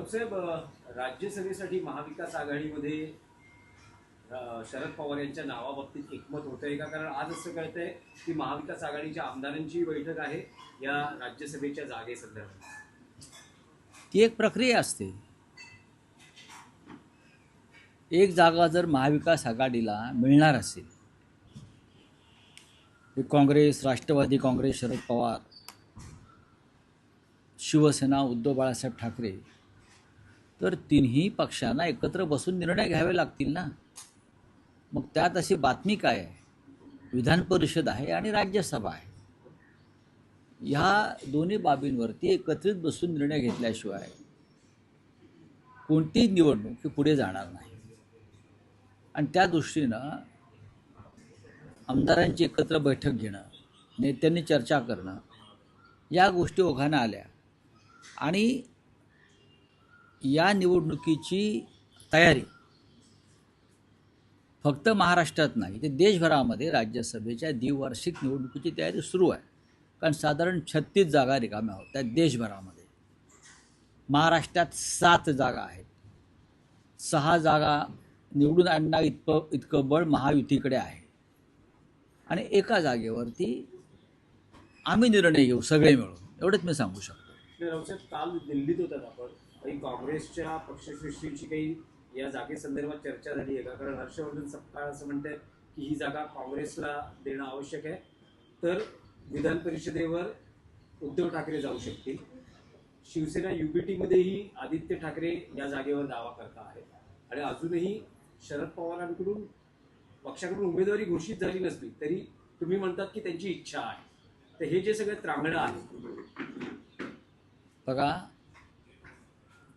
रावसाहेब, राज्यसभेसाठी महाविकास आघाडीमध्ये शरद पवार यांच्या नावाबाबतीत एकमत होत आहे का? कारण आज असं कळतंय की महाविकास आघाडीच्या आमदारांची बैठक आहे या राज्यसभेच्या जागेसंदर्भात. ती एक प्रक्रिया असते. एक जागा जर महाविकास आघाडीला मिळणार असेल, काँग्रेस, राष्ट्रवादी काँग्रेस, शरद पवार, शिवसेना, उद्धव बाळासाहेब ठाकरे, तर तिन्ही पक्षांना एकत्र बसून निर्णय घ्यावे लागतील ना. मग त्यात अशी बातमी काय आहे? विधान परिषद आहे आणि राज्यसभा आहे. ह्या दोन्ही बाबींवरती एकत्रित बसून निर्णय घेतल्याशिवाय कोणतीही निवडणूक ही पुढे जाणार नाही. आणि त्या दृष्टीनं आमदारांची एकत्र बैठक घेणं, नेत्यांनी चर्चा करणं, या गोष्टी ओघानं आल्या. आणि या निवडणुकीची तयारी फक्त महाराष्ट्रात नाही, ते देशभरामध्ये राज्यसभेच्या द्विवार्षिक निवडणुकीची तयारी सुरू आहे. कारण साधारण 36 जागा रिकाम्या होत्या देशभरामध्ये. महाराष्ट्रात 7 जागा आहेत. 6 जागा निवडून आणणं इतकं बळ महायुतीकडे आहे. आणि एका जागेवरती आम्ही निर्णय घेऊ सगळे मिळून, एवढंच मी सांगू शकतो. रावसाहेब, काल दिल्लीत होतात आपण, काही काँग्रेसच्या पक्षश्रेष्ठींची काही या जागेसंदर्भात चर्चा झाली आहे का? कारण हर्षवर्धन सपकाळ असं म्हणतात की ही जागा काँग्रेसला देणं आवश्यक आहे, तर विधान परिषदेवर उद्धव ठाकरे जाऊ शकतील. शिवसेना युबीटीमध्येही आदित्य ठाकरे या जागेवर दावा करता आहेत. आणि अजूनही शरद पवारांकडून पक्षाकडून उमेदवारी घोषित झाली नसली तरी तुम्ही म्हणतात की त्यांची इच्छा आहे. तर हे जे सगळं त्रांगणं आहे, बघा,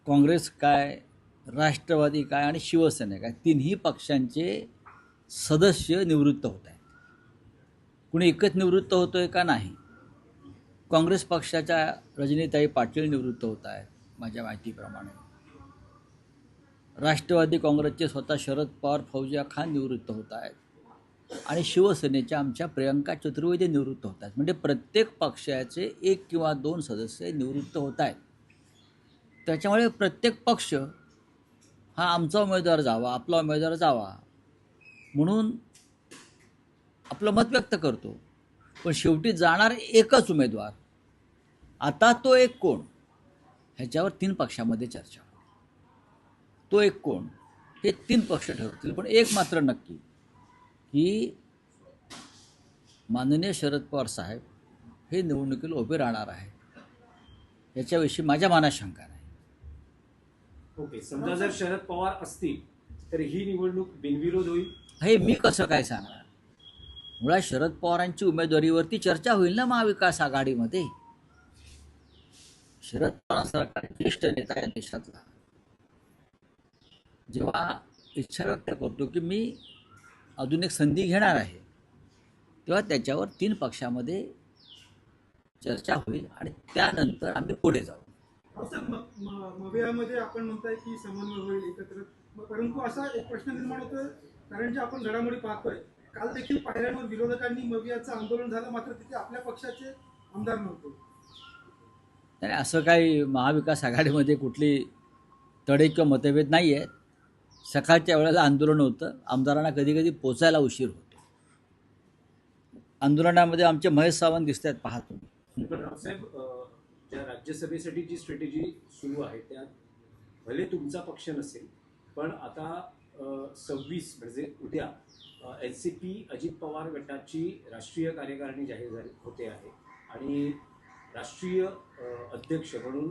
काँग्रेस काय, राष्ट्रवादी काय आणि शिवसेना काय, तिन्ही पक्षांचे सदस्य निवृत्त होत आहेत. कुणी एकच निवृत्त होतोय का? नाही. काँग्रेस पक्षाच्या रजनीताई पाटील निवृत्त होत आहेत माझ्या माहितीप्रमाणे. राष्ट्रवादी काँग्रेसचे स्वतः शरद पवार, फौजिया खान निवृत्त होत आहेत. आणि शिवसेनेच्या आमच्या प्रियंका चतुर्वेदी निवृत्त होत आहेत. म्हणजे प्रत्येक पक्षाचे 1 किंवा 2 सदस्य निवृत्त होत आहेत. त्याच्यामुळे प्रत्येक पक्ष हा आमचा उमेदवार जावा, आपला उमेदवार जावा म्हणून आपलं मत व्यक्त करतो. पण शेवटी जाणार एकच उमेदवार. आता तो एक कोण, ह्याच्यावर 3 पक्षामध्ये चर्चा. तो एक कोण हे 3 पक्ष ठरवतील. पण एक मात्र नक्की की माननीय शरद पवार साहेब हे निवडणुकीला उभे राहणार आहेत, याच्याविषयी माझ्या मनात शंका नाही. ओके, समजा जर शरद पवार असतील तर ही निवडणूक बिनविरोध होईल. हे मी कसं काय सांगणार? मुळात शरद पवारांची उमेदवारीवरती चर्चा होईल ना महाविकास आघाडीमध्ये. शरद पवार ज्येष्ठ नेता या देशातला जेव्हा इच्छा व्यक्त करतो की मी अजून एक संधी घेणार आहे, तेव्हा त्याच्यावर 3 पक्षामध्ये चर्चा होईल आणि त्यानंतर आम्ही पुढे जाऊ. मवियामध्ये आपण म्हणताय की समन्वय होईल एकत्र, परंतु असा एक प्रश्न निर्माण होतोय, कारण जे आपण घडामोडी पाहतोय, काल देखील पायऱ्यांवर विरोधकांनी मवियाचं आंदोलन झालं, मात्र तिथे आपल्या पक्षाचे आमदार नव्हते. नाही, असं काही महाविकास आघाडीमध्ये कुठली तडे किंवा मतभेद नाही आहेत. सकाळच्या वेळेला आंदोलन होतं, आमदारांना कधी कधी पोचायला उशीर होतो. आंदोलनामध्ये आमचे महेश सावंत दिसत आहेत, पहा तुम्ही. पण रावसाहेब, ज्या राज्यसभेसाठी जी स्ट्रॅटेजी सुरू आहे त्यात भले तुमचा पक्ष नसेल, पण आता 26 म्हणजे उद्या NCP अजित पवार गटाची राष्ट्रीय कार्यकारिणी जाहीर झाली होते आहे. आणि राष्ट्रीय अध्यक्ष म्हणून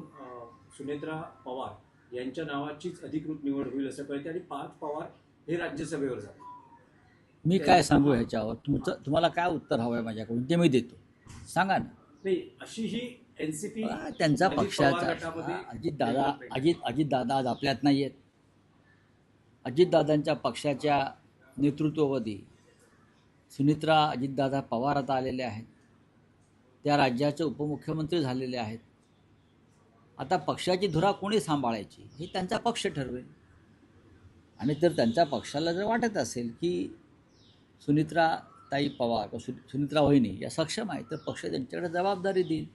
सुनेत्रा पवार यांच्या नावाचीच अधिकृत निवड होईल असं कळते. आणि 5 पवार हे राज्यसभेवर जातील. मी काय सांगू ह्याच्यावर? तुम्हाला काय उत्तर हवं आहे माझ्याकडून ते मी देतो. सांगा ना. नाही, अशी ही NCP त्यांचा पक्षाचा अजितदादा आज आपल्यात नाही आहेत. अजितदादांच्या पक्षाच्या नेतृत्वावधी सुनेत्रा अजितदादा पवार आता आलेले आहेत. त्या राज्याचे उपमुख्यमंत्री झालेले आहेत. आता पक्षाची धुरा कोणी सांभाळायची हे त्यांचा पक्ष ठरवेल. आणि तर त्यांच्या पक्षाला जर वाटत असेल की सुनेत्राताई पवार किंवा सुनेत्रा वहिनी या सक्षम आहेत, तर पक्ष त्यांच्याकडे जबाबदारी देईल.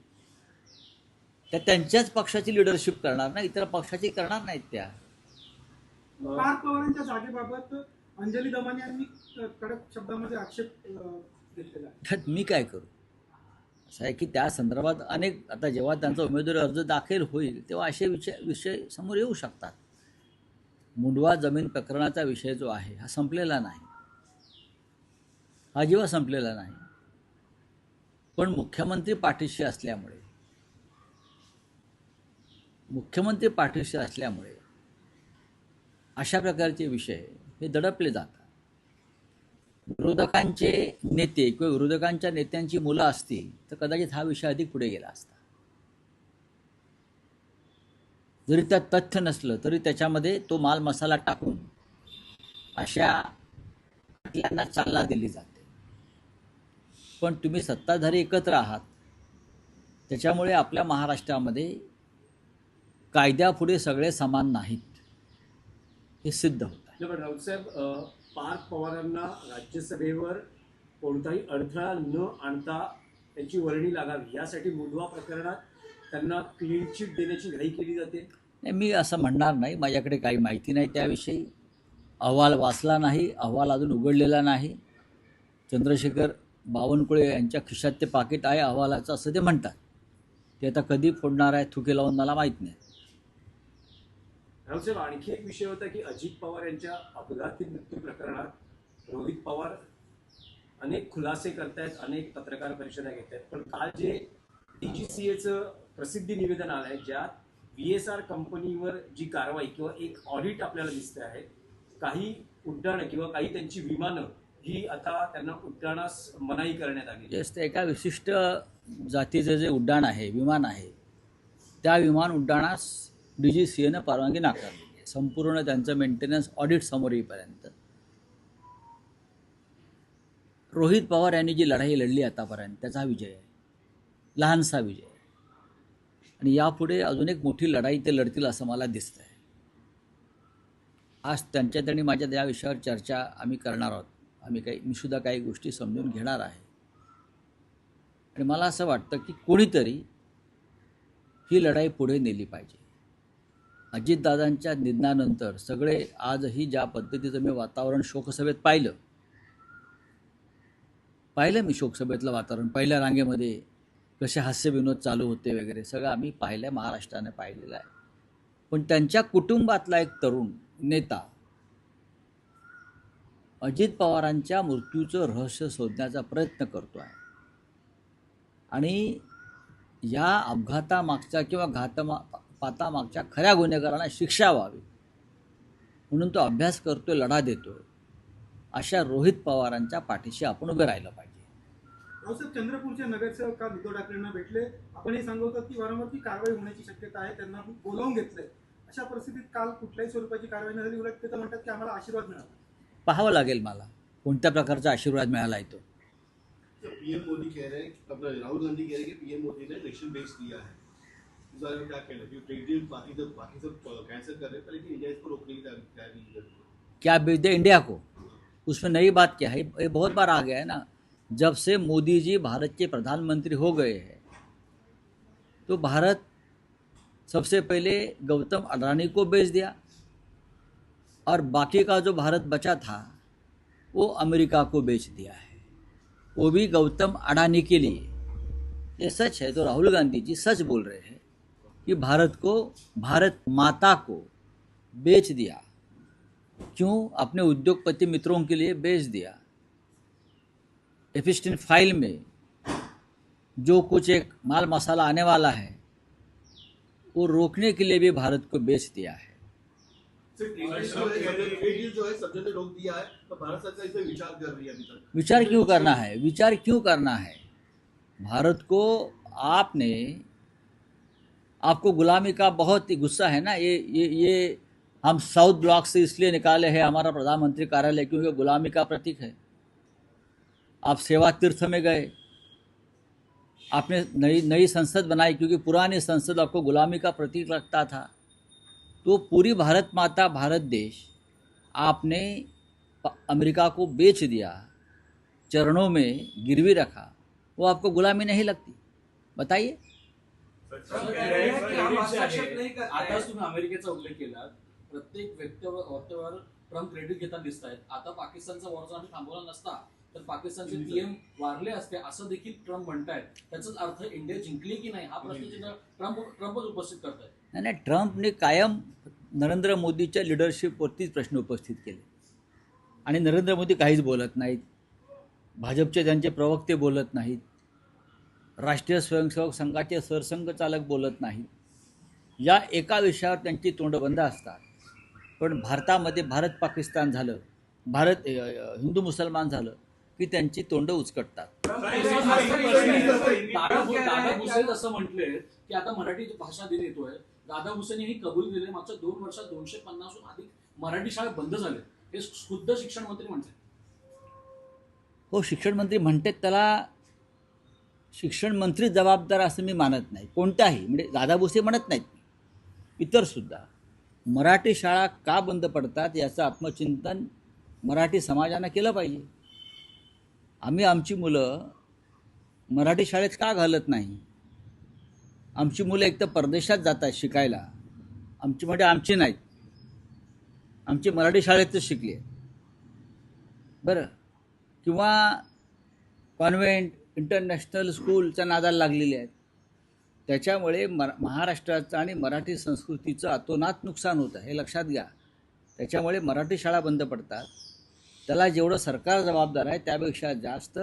त्या त्यांच्याच पक्षाची लिडरशिप करणार ना, इतर पक्षाची करणार नाहीत त्या. पार्थ पवारांच्या जागेबाबत अंजली दमानी यांनी कडक शब्दामध्ये आक्षेप घेतलेला आहे. त्यात मी काय करू? असं आहे की त्या संदर्भात अनेक, आता जेव्हा त्यांचा उमेदवारी अर्ज दाखल होईल तेव्हा असे विषय समोर येऊ शकतात. मुंडवा जमीन प्रकरणाचा विषय जो आहे हा संपलेला नाही, हा जेव्हा संपलेला नाही. पण मुख्यमंत्री पाठीशी असल्यामुळे अशा प्रकारचे विषय हे दडपले जातात. विरोधकांचे नेते किंवा विरोधकांच्या नेत्यांची मुलं असतील तर कदाचित हा विषय अधिक पुढे गेला असता. जरी त्यात तथ्य नसलं तरी त्याच्यामध्ये तो माल मसाला टाकून अशा खटल्यांना चालना दिली जाते. पण तुम्ही सत्ताधारी एकत्र आहात, त्याच्यामुळे आपल्या महाराष्ट्रामध्ये कायद्यापुढे सगळे समान नाहीत हे सिद्ध होतं आहे. पण राऊतसाहेब, पार्थ पवारांना राज्यसभेवर कोणताही अडथळा न आणता त्यांची वर्णी लागावी यासाठी मुंडवा प्रकरणात त्यांना क्लीन चिट देण्याची घाई केली जाते. नाही, मी असं म्हणणार नाही. माझ्याकडे काही माहिती नाही त्याविषयी. अहवाल वाचला नाही, अहवाल अजून उघडलेला नाही. चंद्रशेखर बावनकुळे यांच्या खिशात ते पाकिट आहे अहवालाचं असं ते म्हणतात. ते आता कधी फोडणार आहे थुके लावून मला माहीत नाही. राऊतसाहेब, आणखी एक विषय होता की अजित पवार यांच्या अपघाती मृत्यू प्रकरणात रोहित पवार अनेक खुलासे करतायत, अनेक पत्रकार परिषदा घेत आहेत. पण काल जे DGCAचं प्रसिद्धी निवेदन आलं आहे, ज्यात VSR कंपनीवर जी कारवाई किंवा एक ऑडिट आपल्याला दिसते आहे, काही उड्डाणं किंवा काही त्यांची विमानं ही आता त्यांना उड्डाणास मनाई करण्यात आली. जास्त एका विशिष्ट जातीचं जे उड्डाण आहे, विमान आहे, त्या विमान उड्डाणास DGCAनं परवानगी नाकारली आहे. संपूर्ण त्यांचं मेंटेनन्स ऑडिट समोर येईपर्यंत. रोहित पवार यांनी जी लढाई लढली आतापर्यंत त्याचा हा विजय आहे, लहानसा विजय आहे. आणि यापुढे अजून एक मोठी लढाई ते लढतील असं मला दिसतं आहे. आज त्यांच्यात आणि माझ्या या विषयावर चर्चा आम्ही करणार आहोत. मी सुद्धा काही गोष्टी समजून घेणार आहे. आणि मला असं वाटतं की कोणीतरी ही लढाई पुढे नेली पाहिजे. अजितदादांच्या निधनानंतर सगळे आजही ज्या पद्धतीचं मी वातावरण शोकसभेत पाहिलं मी शोकसभेतलं वातावरण, पहिल्या रांगेमध्ये कसे हास्यविनोद चालू होते वगैरे सगळं आम्ही पाहिलं, महाराष्ट्राने पाहिलेलं आहे. पण त्यांच्या कुटुंबातला एक तरुण नेता अजित पवारांच्या मृत्यूचं रहस्य शोधण्याचा प्रयत्न करतो आहे. आणि या अपघातामागच्या किंवा घातपातामागच्या खऱ्या गुन्हेगारांना शिक्षा व्हावी म्हणून तो अभ्यास करतोय, लढा देतोय. अशा रोहित पवारांच्या पाठीशी आपण उभे राहिलं पाहिजे. रावसाहेब, चंद्रपूरचे नगरसेवक काल उद्धव ठाकरेंना भेटले. आपणही सांगत की वारंवार ती कारवाई होण्याची शक्यता आहे, त्यांना बोलावून घेतलंय. अशा परिस्थितीत काल कुठल्याही स्वरूपाची कारवाई न झाली, उलट ते तर म्हणतात की आम्हाला आशीर्वाद मिळाला. पाहावं लागेल मला कोणत्या प्रकारचा आशीर्वाद मिळाला आहे तो. पीएम मोदी कह रहे हैं, अपना राहुल गांधी कह रहे हैं कि पीएम मोदी ने इलेक्शन बेस दिया है. इस बारे में क्या कहना है? ट्रेड डील बाकी सब कैंसिल कर रहे हैं, पर लेकिन इंडिया इसको रोकने की तैयारी नहीं कर रही. क्या बेच दे इंडिया को? उसमें नई बात क्या है? ये बहुत बार आ गया है ना. जब से मोदी जी भारत के प्रधानमंत्री हो गए हैं तो भारत सबसे पहले गौतम अडानी को बेच दिया और बाकी का जो भारत बचा था वो अमेरिका को बेच दिया है, वो भी गौतम अडानी के लिए. ये सच है. तो राहुल गांधी जी सच बोल रहे हैं कि भारत माता को बेच दिया. क्यों? अपने उद्योगपति मित्रों के लिए बेच दिया. एपिस्टीन फाइल में जो कुछ एक माल मसाला आने वाला है वो रोकने के लिए भी भारत को बेच दिया है. ट्रेड डील जो है सब ने रोक दिया है, तो भारत सरकार इस पर विचार कर रही है अभी तक. विचार क्यों करना है? भारत को आपको गुलामी का बहुत ही गुस्सा है ना. ये हम साउथ ब्लॉक से इसलिए निकाले हैं हमारा प्रधानमंत्री कार्यालय क्योंकि गुलामी का प्रतीक है. आप सेवा तीर्थ में गए, आपने नई संसद बनाई क्योंकि पुरानी संसद आपको गुलामी का प्रतीक लगता था. तो पूरी भारत माता, भारत देश आपने अमेरिका को बेच दिया, चरणों में गिरवी रखा. वो आपको गुलामी नहीं लगती? बताइए. आताच तुम्ही अमेरिकेचा उल्लेख केला, प्रत्येक वार्तावर ट्रम्प क्रेडिट घेताना दिसत आहेत. आता पाकिस्तानचा वॉर आम्ही थांबवला नसता तर पाकिस्तानचे पीएम वारले असते असं देखील ट्रम्प म्हणतायत. त्याचाच अर्थ इंडिया जिंकली की नाही हा प्रश्न ट्रम्पच उपस्थित करतायत. नाही नाही, ट्रम्पने कायम नरेंद्र मोदीच्या लिडरशिपवरतीच प्रश्न उपस्थित केले आणि नरेंद्र मोदी काहीच बोलत नाहीत. भाजपचे त्यांचे प्रवक्ते बोलत नाहीत. राष्ट्रीय स्वयंसेवक संघाचे सरसंघचालक बोलत नाहीत. या एका विषयावर त्यांची तोंड बंद असतात. पण भारतामध्ये भारत पाकिस्तान झालं, भारत हिंदू मुसलमान झालं की त्यांची तोंड उचकटतात. दादा भुसे असं म्हटले की आता मराठी भाषा दिन येतोय. दादा भुसेंनी ही कबूल दिले मागच्या 2 वर्षात 250हून अधिक मराठी शाळा बंद झाले. हे खुद्द शिक्षण मंत्री म्हणतात. हो, शिक्षण मंत्री म्हणतात, त्याला शिक्षण मंत्री जबाबदार असं मी मानत नाही. कोणताही म्हणजे दादा भुसे म्हणत नाहीत, इतरसुद्धा मराठी शाळा का बंद पडतात याचं आत्मचिंतन मराठी समाजानं केलं पाहिजे. आम्ही आमची मुलं मराठी शाळेत का घालत नाही? आमची मुलं एक तर परदेशात जातात शिकायला, आमची म्हणजे आमची नाहीत, आमची मराठी शाळेतच शिकली आहे बरं, किंवा कॉन्व्हेंट इंटरनॅशनल स्कूलच्या नादाला लागलेले आहेत. त्याच्यामुळे महाराष्ट्राचं आणि मराठी संस्कृतीचं अतोनात नुकसान होतं, हे लक्षात घ्या. त्याच्यामुळे मराठी शाळा बंद पडतात. त्याला जेवढं सरकार जबाबदार आहे त्यापेक्षा जास्त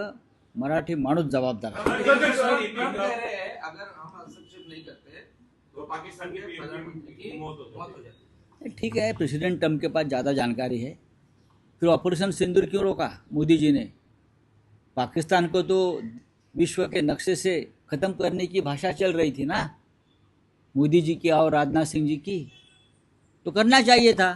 मराठी माणूस जबाबदार आहे. अगर हम हस्तक्षेप नहीं करते तो पाकिस्तान के प्रधानमंत्री की मौत हो जाती. ठीक है, प्रेसिडेंट ट्रम्प के पास ज़्यादा जानकारी है. फिर ऑपरेशन सिंदूर क्यों रोका मोदी जी ने? पाकिस्तान को तो विश्व के नक्शे से ख़त्म करने की भाषा चल रही थी ना, मोदी जी की और राजनाथ सिंह जी की, तो करना चाहिए था.